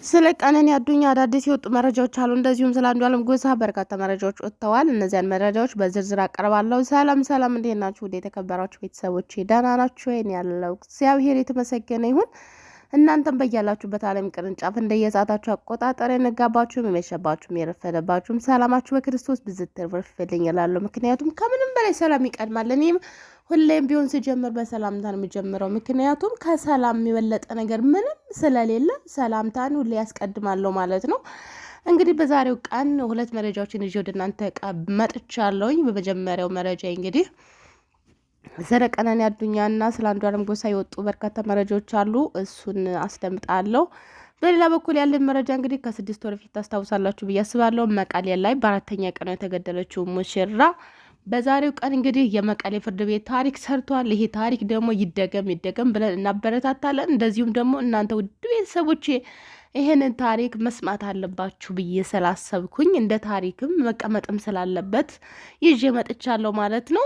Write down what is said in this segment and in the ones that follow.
ስለ ቀነኒ አዱኛ አዳዲስ የወጡ መረጃዎች አሉ። እንደዚሁም ስለ አንዷለም ጎሳ በርካታ መረጃዎች ወጥተዋል። እነዚያን መረጃዎች በዝርዝር አቀርባለሁ። ሰላም ሰላም፣ እንዴት ናችሁ? ወደ የተከበራችሁ ቤተሰቦች ደህና ናችሁ ወይ? ያለው እግዚአብሔር የተመሰገነ ይሁን። እናንተም በያላችሁበት ዓለም ቅርንጫፍ እንደየሰዓታችሁ አቆጣጠር የነጋባችሁም የመሸባችሁም የረፈደባችሁም ሰላማችሁ በክርስቶስ ብዝት ትርፍልኝ እላለሁ። ምክንያቱም ከምንም በላይ ሰላም ይቀድማል። እኔም ሁሌም ቢሆን ስጀምር በሰላምታ ነው የምጀምረው። ምክንያቱም ከሰላም የበለጠ ነገር ምንም ስለሌለ ሰላምታን ሁሌ ያስቀድማለሁ ማለት ነው። እንግዲህ በዛሬው ቀን ሁለት መረጃዎችን ይዤ ወደ እናንተ መጥቻለሁኝ። በመጀመሪያው መረጃ እንግዲህ ስለ ቀነኒ አዱኛና ስለ አንዷለም ጎሳ የወጡ በርካታ መረጃዎች አሉ። እሱን አስደምጣለሁ። በሌላ በኩል ያለን መረጃ እንግዲህ ከ6 ወር ፊት ታስታውሳላችሁ ብዬ አስባለሁ። መቀሌ ላይ በአራተኛ ቀኑ የተገደለችው ሙሽራ በዛሬው ቀን እንግዲህ የመቀሌ ፍርድ ቤት ታሪክ ሰርቷል። ይሄ ታሪክ ደግሞ ይደገም ብለን እናበረታታለን። እንደዚሁም ደግሞ እናንተ ውድ ቤተሰቦቼ ይሄንን ታሪክ መስማት አለባችሁ ብዬ ስላሰብኩኝ እንደ ታሪክም መቀመጥም ስላለበት ይዤ መጥቻለሁ ማለት ነው።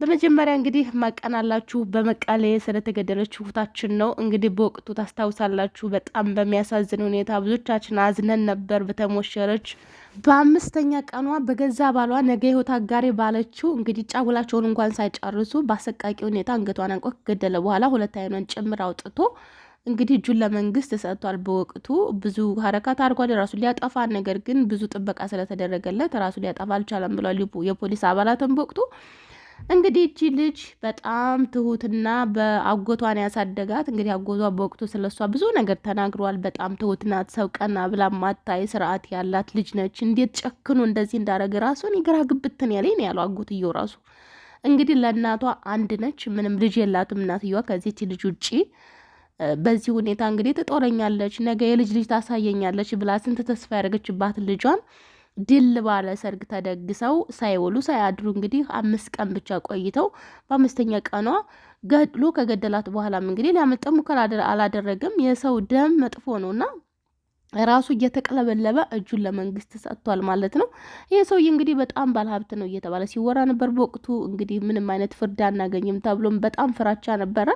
በመጀመሪያ እንግዲህ ማቀናላችሁ በመቀሌ ስለተገደለችው እህታችን ነው። እንግዲህ በወቅቱ ታስታውሳላችሁ፣ በጣም በሚያሳዝን ሁኔታ ብዙዎቻችን አዝነን ነበር። በተሞሸረች በአምስተኛ ቀኗ በገዛ ባሏ ነገ ህይወት አጋሪ ባለችው እንግዲህ ጫጉላቸውን እንኳን ሳይጨርሱ በአሰቃቂ ሁኔታ አንገቷን አንቆ ከገደለ በኋላ ሁለት አይኗን ጭምር አውጥቶ እንግዲህ እጁን ለመንግስት ሰጥቷል። በወቅቱ ብዙ ሀረካት አድርጓል ራሱን ሊያጠፋ፣ ነገር ግን ብዙ ጥበቃ ስለተደረገለት ራሱን ሊያጠፋ አልቻለም ብሏል የፖሊስ አባላትን በወቅቱ። እንግዲህ እቺ ልጅ በጣም ትሁትና በአጎቷን ያሳደጋት እንግዲህ አጎቷ በወቅቱ ስለሷ ብዙ ነገር ተናግሯል። በጣም ትሁት ናት፣ ሰው ቀና ብላ ማታይ ስርዓት ያላት ልጅ ነች። እንዴት ጨክኖ እንደዚህ እንዳረገ ራሱን ይግራ ግብትን ያለኝ ያለው አጎትየው ራሱ እንግዲህ ለእናቷ አንድ ነች፣ ምንም ልጅ የላትም እናትየዋ ከዚህች ልጅ ውጪ። በዚህ ሁኔታ እንግዲህ ትጦረኛለች፣ ነገ የልጅ ልጅ ታሳየኛለች ብላ ስንት ተስፋ ያደረገችባት ልጇን ድል ባለ ሰርግ ተደግሰው ሳይውሉ ሳያድሩ እንግዲህ 5 ቀን ብቻ ቆይተው በአምስተኛ ቀኗ ገድሎ ከገደላት በኋላም እንግዲህ ሊያመልጥ ሙከራ አላደረገም። የሰው ደም መጥፎ ነውና ራሱ እየተቀለበለበ እጁን ለመንግስት ሰጥቷል ማለት ነው። ይሄ ሰውዬ እንግዲህ በጣም ባለሀብት ነው እየተባለ ሲወራ ነበር በወቅቱ። እንግዲህ ምንም አይነት ፍርድ አናገኝም ተብሎም በጣም ፍራቻ ነበረ።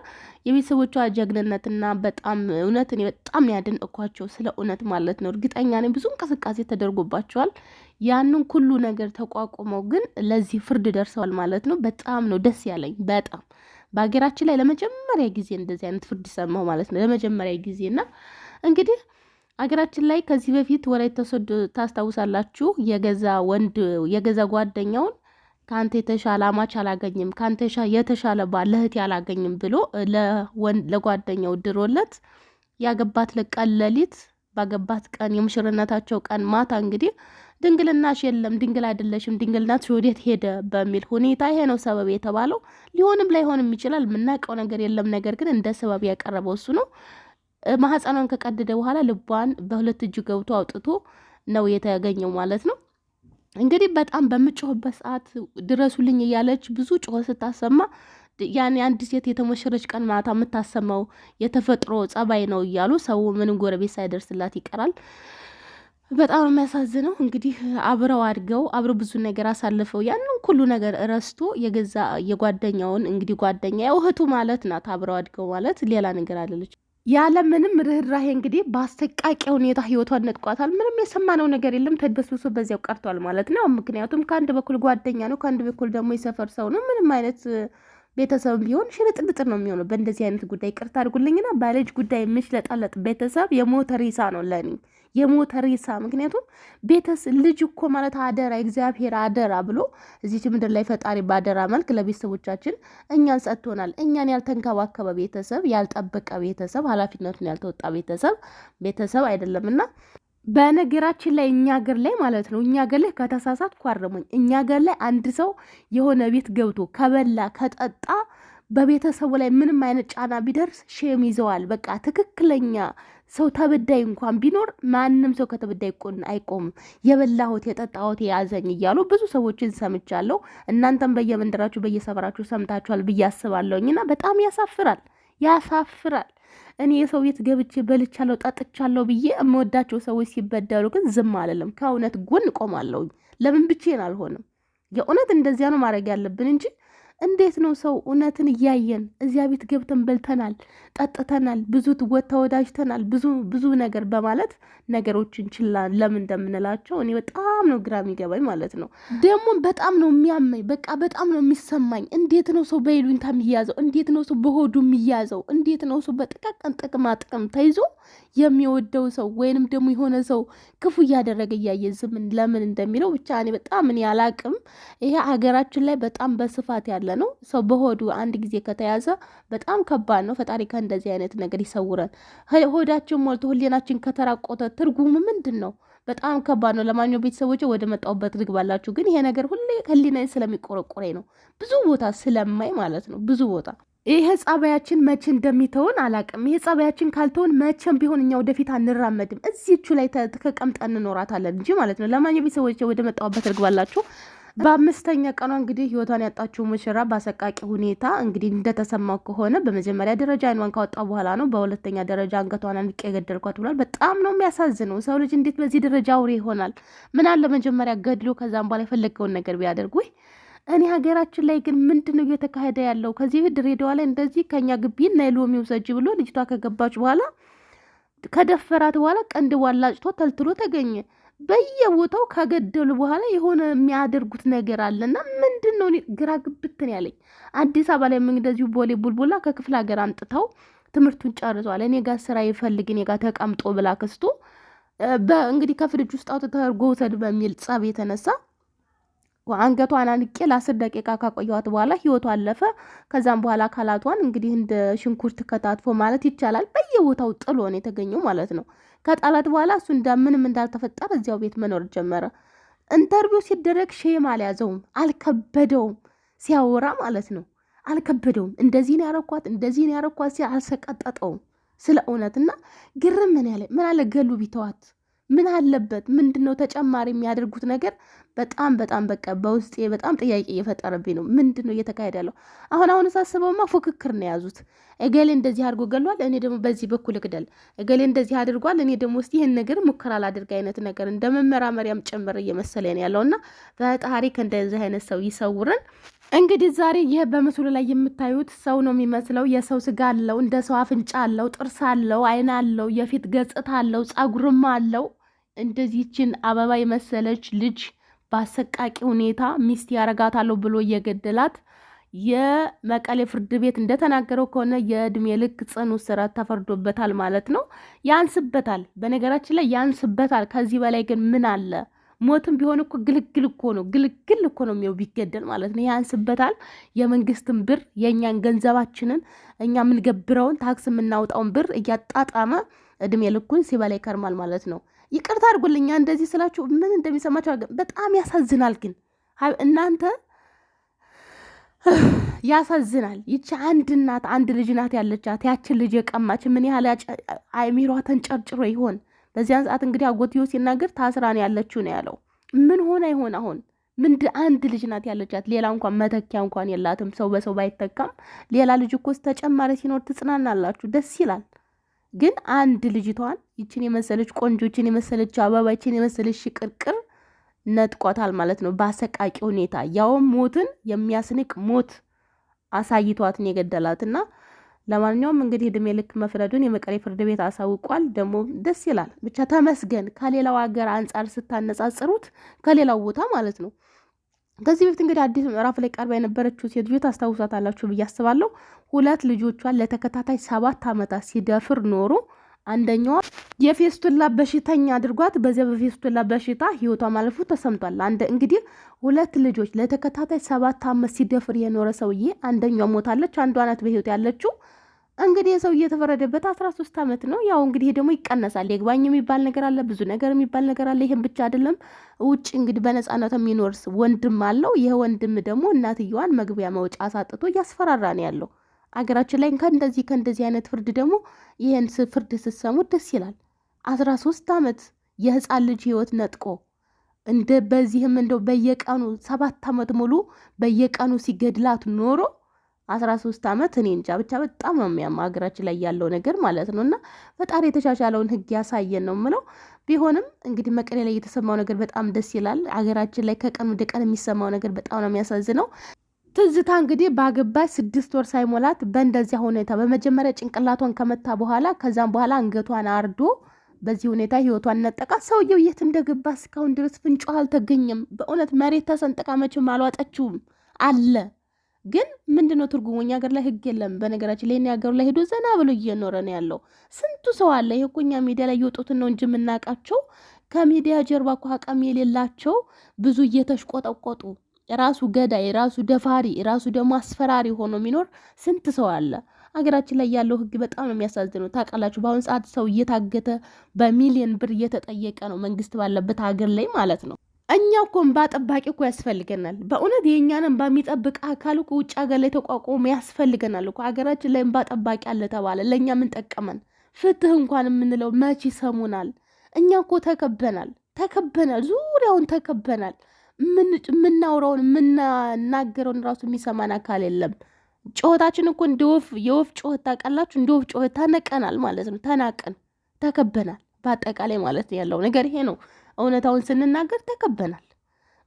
የቤተሰቦቿ ጀግንነትና በጣም እውነት እኔ በጣም ያደንቅኳቸው ስለ እውነት ማለት ነው። እርግጠኛ ነኝ ብዙ እንቅስቃሴ ተደርጎባቸዋል። ያንን ሁሉ ነገር ተቋቁመው ግን ለዚህ ፍርድ ደርሰዋል ማለት ነው። በጣም ነው ደስ ያለኝ። በጣም በሀገራችን ላይ ለመጀመሪያ ጊዜ እንደዚህ አይነት ፍርድ ሰማሁ ማለት ነው። ለመጀመሪያ ጊዜና እንግዲህ አገራችን ላይ ከዚህ በፊት ወላይታ ሶዶ ታስታውሳላችሁ፣ የገዛ ጓደኛውን ካንተ የተሻለ አማች አላገኝም፣ ካንተ የተሻለ ባል ለእህት አላገኝም ብሎ ለጓደኛው ድሮለት ያገባት ለቀን ሌሊት ባገባት ቀን የሙሽርነታቸው ቀን ማታ እንግዲህ ድንግልናሽ የለም፣ ድንግል አይደለሽም፣ ድንግልናትሽ ወዴት ሄደ በሚል ሁኔታ ይሄ ነው ሰበብ የተባለው። ሊሆንም ላይሆንም ይችላል፣ የምናውቀው ነገር የለም። ነገር ግን እንደ ሰበብ ያቀረበው እሱ ነው። ማህፀኗን ከቀደደ በኋላ ልቧን በሁለት እጁ ገብቶ አውጥቶ ነው የተገኘው ማለት ነው። እንግዲህ በጣም በምጮህበት ሰዓት ድረሱልኝ እያለች ብዙ ጮህ ስታሰማ ያኔ አንድ ሴት የተሞሸረች ቀን ማታ የምታሰማው የተፈጥሮ ጸባይ ነው እያሉ ሰው ምንም ጎረቤት ሳይደርስላት ይቀራል። በጣም የሚያሳዝነው እንግዲህ አብረው አድገው አብረው ብዙ ነገር አሳልፈው ያንን ሁሉ ነገር ረስቶ የገዛ የጓደኛውን እንግዲህ ጓደኛ ያው እህቱ ማለት ናት። አብረው አድገው ማለት ሌላ ነገር አይደለች። ያለ ምንም ርህራሄ እንግዲህ በአሰቃቂ ሁኔታ ህይወቷን ነጥቋታል። ምንም የሰማነው ነገር የለም። ተድበስብሶ በዚያው ቀርቷል ማለት ነው። ምክንያቱም ከአንድ በኩል ጓደኛ ነው፣ ከአንድ በኩል ደግሞ የሰፈር ሰው ነው። ምንም አይነት ቤተሰብ ቢሆን ሽርጥልጥር ነው የሚሆነው በእንደዚህ አይነት ጉዳይ። ቅርታ አድርጉልኝና በልጅ ጉዳይ የምሽለጣለጥ ቤተሰብ የሞተ ሬሳ ነው ለኔ፣ የሞተ ሬሳ። ምክንያቱም ልጅ እኮ ማለት አደራ፣ እግዚአብሔር አደራ ብሎ እዚች ምድር ላይ ፈጣሪ ባደራ መልክ ለቤተሰቦቻችን እኛን ሰጥቶናል። እኛን ያልተንከባከበ ቤተሰብ፣ ያልጠበቀ ቤተሰብ፣ ኃላፊነቱን ያልተወጣ ቤተሰብ አይደለምና በነገራችን ላይ እኛ ሀገር ላይ ማለት ነው፣ እኛ ሀገር ላይ ከተሳሳት ኳርሙኝ፣ እኛ ሀገር ላይ አንድ ሰው የሆነ ቤት ገብቶ ከበላ ከጠጣ በቤተሰቡ ላይ ምንም አይነት ጫና ቢደርስ ሼም ይዘዋል። በቃ ትክክለኛ ሰው ተበዳይ እንኳን ቢኖር ማንም ሰው ከተበዳይ አይቆምም። የበላሁት የጠጣሁት የያዘኝ እያሉ ብዙ ሰዎችን ሰምቻለሁ። እናንተም በየመንደራችሁ በየሰፈራችሁ ሰምታችኋል ብዬ አስባለሁኝና በጣም ያሳፍራል። እኔ የሰው ቤት ገብቼ በልቻለሁ ጠጥቻለሁ ብዬ የምወዳቸው ሰዎች ሲበደሉ ግን ዝም አልልም። ከእውነት ጎን ቆማለሁኝ። ለምን ብቻዬን አልሆንም? የእውነት እንደዚያ ነው ማድረግ ያለብን እንጂ እንዴት ነው ሰው እውነትን እያየን እዚያ ቤት ገብተን በልተናል፣ ጠጥተናል፣ ብዙ ተወዳጅተናል፣ ብዙ ነገር በማለት ነገሮችን ችላ ለምን እንደምንላቸው እኔ በጣም ነው ግራ የሚገባኝ ማለት ነው። ደግሞ በጣም ነው የሚያመኝ፣ በቃ በጣም ነው የሚሰማኝ። እንዴት ነው ሰው በይሉኝታ የሚያዘው? እንዴት ነው ሰው በሆዱ የሚያዘው? እንዴት ነው ሰው በጥቃቅን ጥቅማ ጥቅም ተይዞ የሚወደው ሰው ወይንም ደግሞ የሆነ ሰው ክፉ እያደረገ እያየ ዝም ለምን እንደሚለው ብቻ እኔ በጣም እኔ አላቅም። ይሄ ሀገራችን ላይ በጣም በስፋት ያለ ነው። ሰው በሆዱ አንድ ጊዜ ከተያዘ በጣም ከባድ ነው። ፈጣሪ ከእንደዚህ አይነት ነገር ይሰውረን። ሆዳችን ሞልቶ ህሊናችን ከተራቆተ ትርጉሙ ምንድን ነው? በጣም ከባድ ነው። ለማንኛውም ቤተሰቦች ወደ መጣሁበት ልግባላችሁ። ግን ይሄ ነገር ሁሌ ህሊናዬ ስለሚቆረቆረኝ ነው፣ ብዙ ቦታ ስለማይ ማለት ነው። ብዙ ቦታ ይሄ ጸባያችን መቼ እንደሚተውን አላቅም። ይሄ ጸባያችን ካልተውን መቼም ቢሆን እኛ ወደፊት አንራመድም። እዚቹ ላይ ተቀምጠን እንኖራታለን እንጂ ማለት ነው። ለማንኛውም ቤተሰቦች ወደ መጣሁበት ልግባላችሁ። በአምስተኛ ቀኗ እንግዲህ ህይወቷን ያጣችው ሙሽራ በአሰቃቂ ሁኔታ እንግዲህ እንደተሰማው ከሆነ በመጀመሪያ ደረጃ አይኗን ካወጣ በኋላ ነው። በሁለተኛ ደረጃ አንገቷን አንቄ የገደልኳት ብሏል። በጣም ነው የሚያሳዝነው። ሰው ልጅ እንዴት በዚህ ደረጃ አውሬ ይሆናል? ምን አለ መጀመሪያ ገድሎ ከዛም በኋላ የፈለገውን ነገር ቢያደርጉ። እኔ ሀገራችን ላይ ግን ምንድን ነው እየተካሄደ ያለው? ከዚህ ቤት ድሬዳዋ ላይ እንደዚህ ከኛ ግቢ እና የሎሚ ውሰጂ ብሎ ልጅቷ ከገባች በኋላ ከደፈራት በኋላ ቀንድ ዋላጭቶ ተልትሎ ተገኘ። በየቦታው ከገደሉ በኋላ የሆነ የሚያደርጉት ነገር አለና ምንድን ነው ግራ ግብትን ያለኝ። አዲስ አበባ ላይ እንደዚሁ ቦሌ ቡልቡላ ከክፍለ ሀገር አምጥተው ትምህርቱን ጨርሷል። እኔ ጋር ስራ ይፈልግ እኔ ጋር ተቀምጦ ብላ ክስቱ እንግዲህ ከፍሪጅ ውስጥ አውጥተው እርጎ ውሰድ በሚል ጸብ የተነሳ አንገቷን አንቄ ለ10 ደቂቃ ካቆየዋት በኋላ ህይወቷ አለፈ። ከዛም በኋላ አካላቷን እንግዲህ እንደ ሽንኩርት ከታትፎ ማለት ይቻላል በየቦታው ጥሎ ነው የተገኘው ማለት ነው። ከጣላት በኋላ እሱ ምንም እንዳልተፈጠረ እዚያው ቤት መኖር ጀመረ። ኢንተርቪው ሲደረግ ሼም አልያዘውም፣ አልከበደውም። ሲያወራ ማለት ነው አልከበደውም። እንደዚህ ነው ያረኳት ሲል አልሰቀጠጠውም። ስለ እውነትና ግርም ምን አለ ገሉ ቢተዋት ምን አለበት? ምንድነው ተጨማሪ የሚያደርጉት ነገር? በጣም በቃ በውስጤ በጣም ጥያቄ እየፈጠረብኝ ነው። ምንድነው እየተካሄደ ያለው? አሁን ሳስበውማ ፉክክር ነው የያዙት። እገሌ እንደዚህ አድርጎ ገሏል፣ እኔ ደግሞ በዚህ በኩል እግደል። እገሌ እንደዚህ አድርጓል፣ እኔ ደግሞ እስቲ ይህን ነገር ሙከራ ላድርግ አይነት ነገር እንደ መመራመሪያም ጭምር እየመሰለኝ ነው ያለውና ፈጣሪ ከእንደዚህ አይነት ሰው ይሰውረን። እንግዲህ ዛሬ ይህ በምስሉ ላይ የምታዩት ሰው ነው የሚመስለው። የሰው ስጋ አለው፣ እንደ ሰው አፍንጫ አለው፣ ጥርስ አለው፣ አይን አለው፣ የፊት ገጽታ አለው፣ ጸጉርም አለው። እንደዚህችን አበባ የመሰለች ልጅ በአሰቃቂ ሁኔታ ሚስት ያረጋታለሁ ብሎ እየገደላት የመቀሌ ፍርድ ቤት እንደተናገረው ከሆነ የእድሜ ልክ ጽኑ እስራት ተፈርዶበታል ማለት ነው። ያንስበታል፣ በነገራችን ላይ ያንስበታል። ከዚህ በላይ ግን ምን አለ? ሞትም ቢሆን እኮ ግልግል እኮ ነው የሚው ቢገደል ማለት ነው። ያንስበታል። የመንግስትን ብር የእኛን ገንዘባችንን እኛ የምንገብረውን ታክስ የምናወጣውን ብር እያጣጣመ እድሜ ልኩን ሲበላ ይከርማል ማለት ነው። ይቅርታ አድርጉልኛ እንደዚህ ስላችሁ ምን እንደሚሰማችሁ በጣም ያሳዝናል። ግን እናንተ ያሳዝናል። ይቺ አንድ እናት አንድ ልጅ ናት ያለቻት። ያችን ልጅ የቀማች ምን ያህል አይሚሯ ተንጨርጭሮ ይሆን? በዚያን ሰዓት እንግዲህ አጎትዮ ሲናገር ታስራን ያለችው ነው ያለው። ምን ሆነ ይሆን? አሁን አንድ ልጅ ናት ያለቻት። ሌላ እንኳን መተኪያ እንኳን የላትም። ሰው በሰው ባይተካም ሌላ ልጅ እኮ ተጨማሪ ሲኖር ትጽናናላችሁ፣ ደስ ይላል። ግን አንድ ልጅቷን ይችን የመሰለች ቆንጆ፣ ይችን የመሰለች አበባ፣ ይችን የመሰለች ሽቅርቅር ነጥቋታል ማለት ነው በአሰቃቂ ሁኔታ። ያውም ሞትን የሚያስንቅ ሞት አሳይቷትን የገደላትና ለማንኛውም እንግዲህ እድሜ ልክ መፍረዱን የመቀሌ ፍርድ ቤት አሳውቋል። ደግሞ ደስ ይላል ብቻ ተመስገን። ከሌላው ሀገር አንጻር ስታነጻጽሩት ከሌላው ቦታ ማለት ነው። ከዚህ በፊት እንግዲህ አዲስ ምዕራፍ ላይ ቀርባ የነበረችው ሴት ልጅ ታስታውሳታላችሁ ብዬ አስባለሁ። 2 ልጆቿን ለተከታታይ 7 ዓመታት ሲደፍር ኖሮ አንደኛዋ የፌስቱላ በሽተኛ አድርጓት በዚያ በፌስቱላ በሽታ ህይወቷ ማለፉ ተሰምቷል። እንግዲህ 2 ልጆች ለተከታታይ 7 ዓመት ሲደፍር የኖረ ሰውዬ አንደኛዋ ሞታለች፣ አንዷ ናት በህይወት ያለችው። እንግዲህ የሰው እየተፈረደበት 13 ዓመት ነው። ያው እንግዲህ ደግሞ ይቀነሳል። የግባኝ የሚባል ነገር አለ፣ ብዙ ነገር የሚባል ነገር አለ። ይሄን ብቻ አይደለም። ውጭ እንግዲህ በነፃነት የሚኖር ወንድም አለው። ይሄ ወንድም ደግሞ እናትየዋን መግቢያ መውጫ አሳጥቶ እያስፈራራ ነው ያለው። አገራችን ላይ ከእንደዚህ አይነት ፍርድ ደግሞ ይሄን ፍርድ ስትሰሙት ደስ ይላል። 13 ዓመት የህፃን ልጅ ህይወት ነጥቆ በዚህም እንደው በየቀኑ 7 ዓመት ሙሉ በየቀኑ ሲገድላት ኖሮ 13 ዓመት እኔ እንጃ ብቻ በጣም ነው የሚያማ ሀገራችን ላይ ያለው ነገር ማለት ነው። እና ፈጣሪ የተሻሻለውን ህግ ያሳየን ነው የምለው። ቢሆንም እንግዲህ መቀሌ ላይ የተሰማው ነገር በጣም ደስ ይላል። ሀገራችን ላይ ከቀን ወደ ቀን የሚሰማው ነገር በጣም ነው የሚያሳዝነው። ትዝታ እንግዲህ ባገባች 6 ወር ሳይሞላት በእንደዚያ ሁኔታ በመጀመሪያ ጭንቅላቷን ከመታ በኋላ ከዛም በኋላ አንገቷን አርዶ በዚህ ሁኔታ ህይወቷን ነጠቃ። ሰውየው የት እንደገባ እስካሁን ድረስ ፍንጮ አልተገኘም። በእውነት መሬት ተሰንጥቃ መቼም አልዋጠችውም አለ። ግን ምንድነው ትርጉሙ? እኛ ሀገር ላይ ህግ የለም። በነገራችን ላይ ሀገሩ ላይ ሄዶ ዘና ብሎ እየኖረ ነው ያለው። ስንቱ ሰው አለ። ይሄ እኮ እኛ ሚዲያ ላይ የወጡትን ነው እንጂ የምናውቃቸው ከሚዲያ ጀርባ እኮ አቅም የሌላቸው ብዙ እየተሽቆጠቆጡ ራሱ ገዳይ፣ ራሱ ደፋሪ፣ ራሱ ደግሞ አስፈራሪ ሆኖ የሚኖር ስንት ሰው አለ። ሀገራችን ላይ ያለው ህግ በጣም ነው የሚያሳዝነው። ታውቃላችሁ፣ በአሁን ሰዓት ሰው እየታገተ በሚሊዮን ብር እየተጠየቀ ነው መንግስት ባለበት ሀገር ላይ ማለት ነው። እኛ እኮ እንባ ጠባቂ እኮ ያስፈልገናል። በእውነት የእኛን እንባ የሚጠብቅ አካል እኮ ውጭ ሀገር ላይ ተቋቁሞ ያስፈልገናል እኮ። ሀገራችን ላይ እንባ ጠባቂ አለ ተባለ፣ ለእኛ ምን ጠቀመን? ፍትህ እንኳን የምንለው መች ይሰሙናል? እኛ እኮ ተከበናል፣ ዙሪያውን ተከበናል። የምናውረውን የምናናገረውን ራሱ የሚሰማን አካል የለም። ጩኸታችን እኮ እንደ ወፍ የወፍ ጩኸት ታውቃላችሁ፣ እንደ ወፍ ጩኸት ተነቀናል ማለት ነው። ተናቀን ተከበናል። በአጠቃላይ ማለት ያለው ነገር ይሄ ነው። እውነታውን ስንናገር ተከበናል።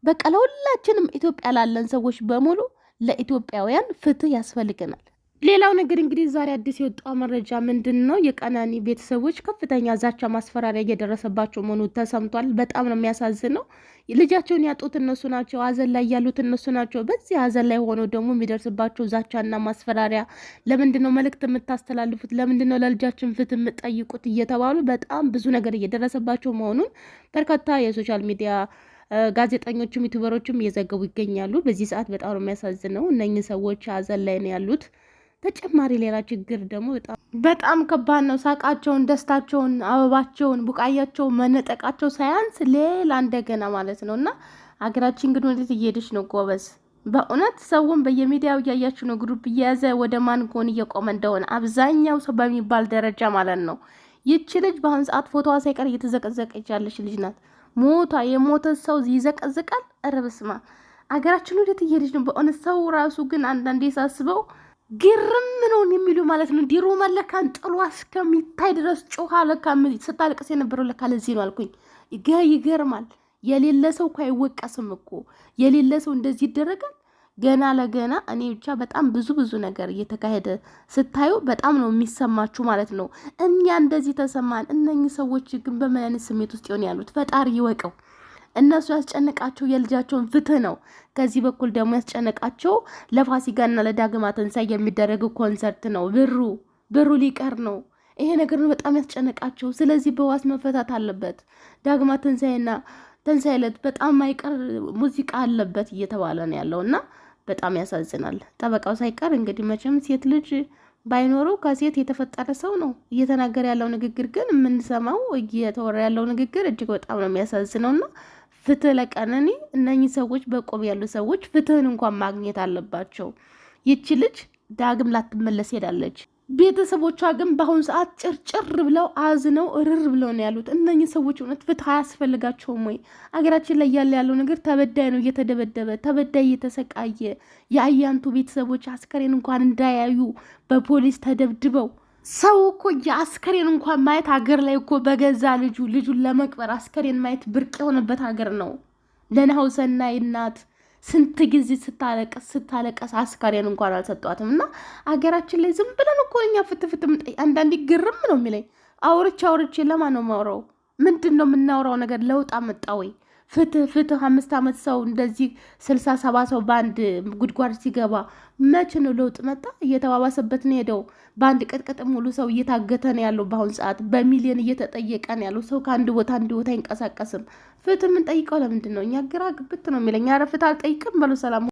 በቃ ለሁላችንም ኢትዮጵያ ላለን ሰዎች በሙሉ ለኢትዮጵያውያን ፍትህ ያስፈልገናል። ሌላው ነገር እንግዲህ ዛሬ አዲስ የወጣው መረጃ ምንድን ነው? የቀነኒ ቤተሰቦች ከፍተኛ ዛቻ፣ ማስፈራሪያ እየደረሰባቸው መሆኑ ተሰምቷል። በጣም ነው የሚያሳዝነው። ልጃቸውን ያጡት እነሱ ናቸው። ሀዘን ላይ ያሉት እነሱ ናቸው። በዚህ ሀዘን ላይ ሆነው ደግሞ የሚደርስባቸው ዛቻና ማስፈራሪያ፣ ለምንድን ነው መልእክት የምታስተላልፉት? ለምንድን ነው ለልጃችን ፍትህ የምትጠይቁት? እየተባሉ በጣም ብዙ ነገር እየደረሰባቸው መሆኑን በርካታ የሶሻል ሚዲያ ጋዜጠኞችም ዩቱበሮችም እየዘገቡ ይገኛሉ። በዚህ ሰዓት በጣም ነው የሚያሳዝነው። እነኚህ ሰዎች ሀዘን ላይ ነው ያሉት። ተጨማሪ ሌላ ችግር ደግሞ በጣም ከባድ ነው። ሳቃቸውን፣ ደስታቸውን፣ አበባቸውን፣ ቡቃያቸውን መነጠቃቸው ሳያንስ ሌላ እንደገና ማለት ነው። እና ሀገራችን ግን ወዴት እየሄደች ነው? ጎበዝ፣ በእውነት ሰውን በየሚዲያው እያያችሁ ነው። ግሩፕ እየያዘ ወደ ማን ጎን እየቆመ እንደሆነ አብዛኛው ሰው በሚባል ደረጃ ማለት ነው። ይቺ ልጅ በአሁን ሰዓት ፎቶዋ ሳይቀር እየተዘቀዘቀች ያለች ልጅ ናት። ሞታ የሞተ ሰው ይዘቀዝቃል። ኧረ በስመ አብ! ሀገራችን ወዴት እየሄደች ነው? በእውነት ሰው ራሱ ግን አንዳንዴ ሳስበው ግርም ነው የሚሉ ማለት ነው። ዲሮ መለካን ጥሏ እስከሚታይ ድረስ ጮኻ ለካ ስታለቅስ የነበረው ለካ ለዚህ ነው አልኩኝ። ይገርማል። የሌለ ሰው እኮ አይወቀስም እኮ። የሌለ ሰው እንደዚህ ይደረጋል። ገና ለገና እኔ ብቻ በጣም ብዙ ነገር እየተካሄደ ስታዩ በጣም ነው የሚሰማችሁ ማለት ነው። እኛ እንደዚህ ተሰማን። እነኚህ ሰዎች ግን በምን አይነት ስሜት ውስጥ ይሆን ያሉት? ፈጣሪ ይወቀው። እነሱ ያስጨነቃቸው የልጃቸውን ፍትህ ነው። ከዚህ በኩል ደግሞ ያስጨነቃቸው ለፋሲካና ለዳግማ ትንሳኤ የሚደረግ ኮንሰርት ነው። ብሩ ሊቀር ነው። ይሄ ነገር ነው በጣም ያስጨነቃቸው። ስለዚህ በዋስ መፈታት አለበት። ዳግማ ትንሳኤና ትንሳኤ ዕለት በጣም ማይቀር ሙዚቃ አለበት እየተባለ ነው ያለውና በጣም ያሳዝናል። ጠበቃው ሳይቀር እንግዲህ መቼም ሴት ልጅ ባይኖረው ከሴት የተፈጠረ ሰው ነው እየተናገረ ያለው ንግግር ግን የምንሰማው እየተወራ ያለው ንግግር እጅግ በጣም ነው የሚያሳዝነውና ፍትህ ለቀነኒ። እነኚህ ሰዎች በቆም ያሉ ሰዎች ፍትህን እንኳን ማግኘት አለባቸው። ይቺ ልጅ ዳግም ላትመለስ ሄዳለች። ቤተሰቦቿ ግን በአሁኑ ሰዓት ጭርጭር ብለው አዝነው እርር ብለው ነው ያሉት። እነኚህ ሰዎች እውነት ፍትህ አያስፈልጋቸውም ወይ? አገራችን ላይ ያለው ነገር ተበዳይ ነው እየተደበደበ፣ ተበዳይ እየተሰቃየ፣ የአያንቱ ቤተሰቦች አስከሬን እንኳን እንዳያዩ በፖሊስ ተደብድበው። ሰው እኮ የአስከሬን እንኳን ማየት ሀገር ላይ እኮ በገዛ ልጁን ለመቅበር አስከሬን ማየት ብርቅ የሆነበት ሀገር ነው። ለናሁሰናይ እናት ስንት ጊዜ ስታለቀስ አስከሬን እንኳን አልሰጧትም። እና ሀገራችን ላይ ዝም ብለን እኮ እኛ ፍትፍት አንዳንዴ ግርም ነው የሚለኝ። አውርቼ ለማን ነው ማውራው? ምንድን ነው የምናውራው ነገር? ለውጥ አመጣ ወይ? ፍትህ 5 ዓመት ሰው እንደዚህ 60-70 ሰው በአንድ ጉድጓድ ሲገባ መቼ ነው ለውጥ መጣ? እየተባባሰበት ነው ሄደው። በአንድ ቅጥቅጥ ሙሉ ሰው እየታገተ ነው ያለው። በአሁን ሰዓት በሚሊዮን እየተጠየቀ ነው ያለው። ሰው ከአንድ ቦታ አይንቀሳቀስም። ፍትህ የምንጠይቀው ለምንድን ነው? እኛ ግራ ግብት ነው የሚለኝ። ኧረ ፍትህ አልጠይቅም በሉ። ሰላም